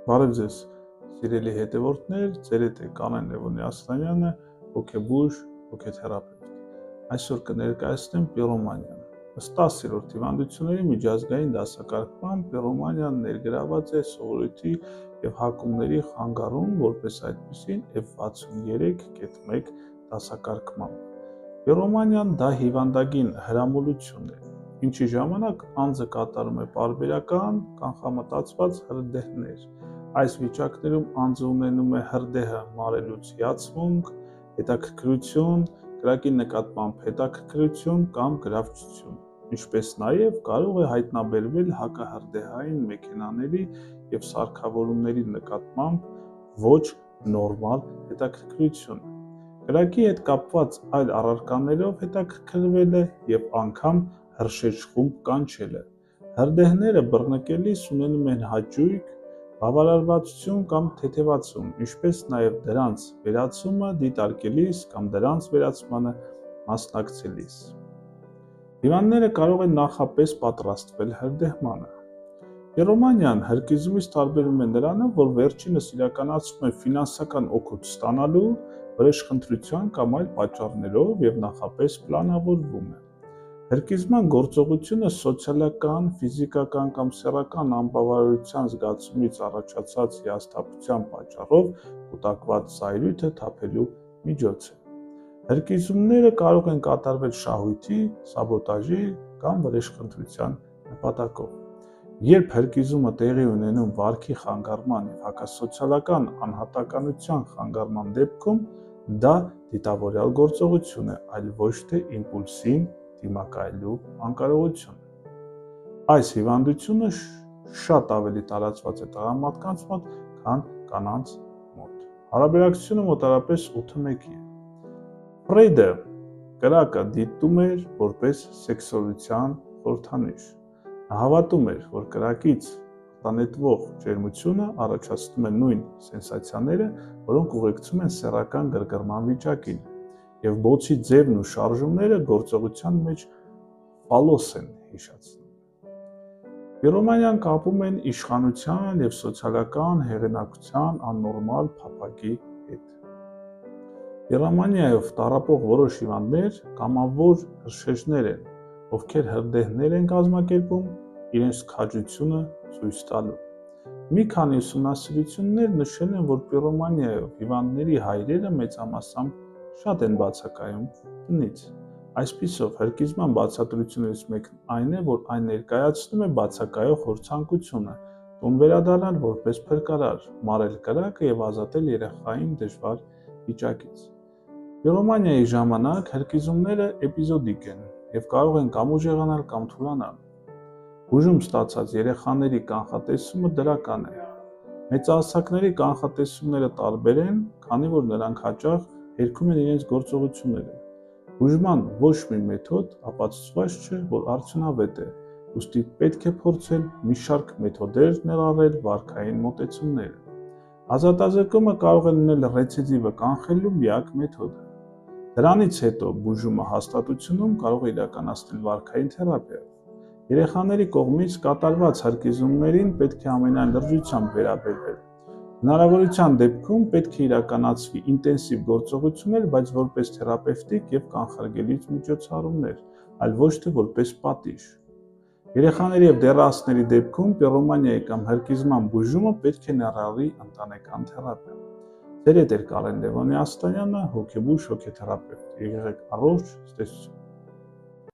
Բարև ձեզ, սիրելի հետևորդներ, ձեր հետ է Կանեն Լևոնի Ասլանյանը, հոգեբույժ, հոգեթերապևտ։ Այսօր կներկայացնեմ պիրոմանիան։ Ըստ 10-րդ հիվանդությունների միջազգային դասակարգման պիրոմանիան ներգրաված է սովորույթի և հակումների խանգարում, որպես այդպիսին F63.1 դասակարգմամբ։ Պիրոմանիան դա հիվանդագին հրամոլություն է, ինչի ժամանակ անձը կատարում է պարբերական, կանխամտածված հրդեհներ։ Այս վիճակներում անձը ունենում է հրդեհը մարելուց հիացմունք, հետաքրքրություն, կրակի նկատմամբ հետաքրքրություն կամ գրավչություն, ինչպես նաև կարող է հայտնաբերվել հակահրդեհային մեքենաների և սարքավորումների նկատմամբ ոչ նորմալ հետաքրքրություն, կրակի հետ կապված այլ առարկաներով հետաքրքրվել է և անգամ հրշեջ խումբ կանչել է։ Հրդեհները բռնկելիս ունենում են հաճույք, բավարարվածություն կամ թեթևացում, ինչպես նաև դրանց վերացումը դիտարկելիս կամ դրանց վերացմանը մասնակցելիս։ Հիվանդները կարող են նախապես պատրաստվել հրդեհմանը։ Պիրոմանիան հրկիզումից տարբերվում է նրանով, որ վերջինս իրականացվում է ֆինանսական օգուտ ստանալու, վրեժխնդրության կամ այլ պատճառներով և նախապես պլանավորվում է։ Հրկիզման գործողությունը սոցիալական, ֆիզիկական կամ սեռական անբավարարության զգացումից առաջացած հիասթափության պատճառով կուտակված զայրույթը թափելու միջոց է։ Հրկիզումները կարող են կատարվել շահույթի, սաբոտաժի կամ վրեժխնդրության նպատակով։ Երբ հրկիզումը տեղի ունենում վարքի խանգարման և հակասոցիալական անհատականության խանգարման դեպքում, դա դիտավորյալ գործողություն է, այլ ոչ թե իմպուլսին դիմակայելու անկարողություն։ Այս հիվանդությունը շատ ավելի տարածված է տղամարդկանց մոտ, քան կանանց մոտ։ Հարաբերակցությունը մոտավորապես 8:1 է։ Ֆրեյդը կրակը դիտում էր որպես սեքսուալության խորհրդանիշ։ Նա հավատում էր, որ կրակից արտանետվող ջերմությունը առաջացնում է նույն սենսացիաները, որոնք ուղեկցում են սեռական գրգռման վիճակին, և բոցի ձևն ու շարժումները գործողության մեջ ֆալոս են հիշեցնում։ Պիրոմանիան կապում են իշխանության և սոցիալական հեղինակության աննորմալ փափագի հետ։ Պիրոմանիայով տառապող որոշ հիվանդներ կամավոր հրշեջներ են, ովքեր հրդեհներ են կազմակերպում իրենց քաջությունը ցույց տալու։ Մի քանի ուսումնասիրություններ նշել են, որ պիրոմանիայով հիվանդների հայրերը մեծամասամբ շատ են բացակայում տնից։ Այսպիսով, հրկիզման բացատրություններից մեկն այն է, որ այն ներկայացնում է բացակայող հորցանկությունը, տուն վերադառնալ որպես փրկարար, մարել կրակը և ազատել երեխային դժվար վիճակից։ Պիրոմանիայի ժամանակ հրկիզումները էպիզոդիկ են և կարող են կամ ուժեղանալ, կամ թուլանալ։ Բուժում ստացած երեխաների կանխատեսումը դրական է։ Մեծահասակների կանխատեսումները տարբեր են, քանի որ նրանք հաճախ հերքում են իրենց գործողությունները։ Բուժման ոչ մի մեթոդ ապացուցված չէ, որ արդյունավետ է, ուստի պետք է փորձել մի շարք մեթոդներ ներառել վարքային մոտեցումները։ Ազատազրկումը կարող է լինել ռեցիդիվը կանխելու միակ մեթոդը։ Դրանից հետո բուժումը հաստատությունում կարող է իրականացնել վարքային թերապիայով։ Երեխաների կողմից կատարված հրկիզումներին պետք է ամենայն լրջությամբ վերաբերվել։ Հնարավորության դեպքում պետք է իրականացվի ինտենսիվ գործողություններ, բայց որպես թերապևտիկ և կանխարգելիչ միջոցառումներ, այլ ոչ թե որպես պատիժ։ Երեխաների և դեռահասների դեպքում պիրոմանիայի կամ հրկիզման բուժումը պետք է ներառի ընտանեկան թերապիա։ Ձեր հետ էր Կանեն Լևոնի Ասլանյանը, հոգեբույժ, հոգեթերապևտ։ Եղեք առողջ, ցտեսություն։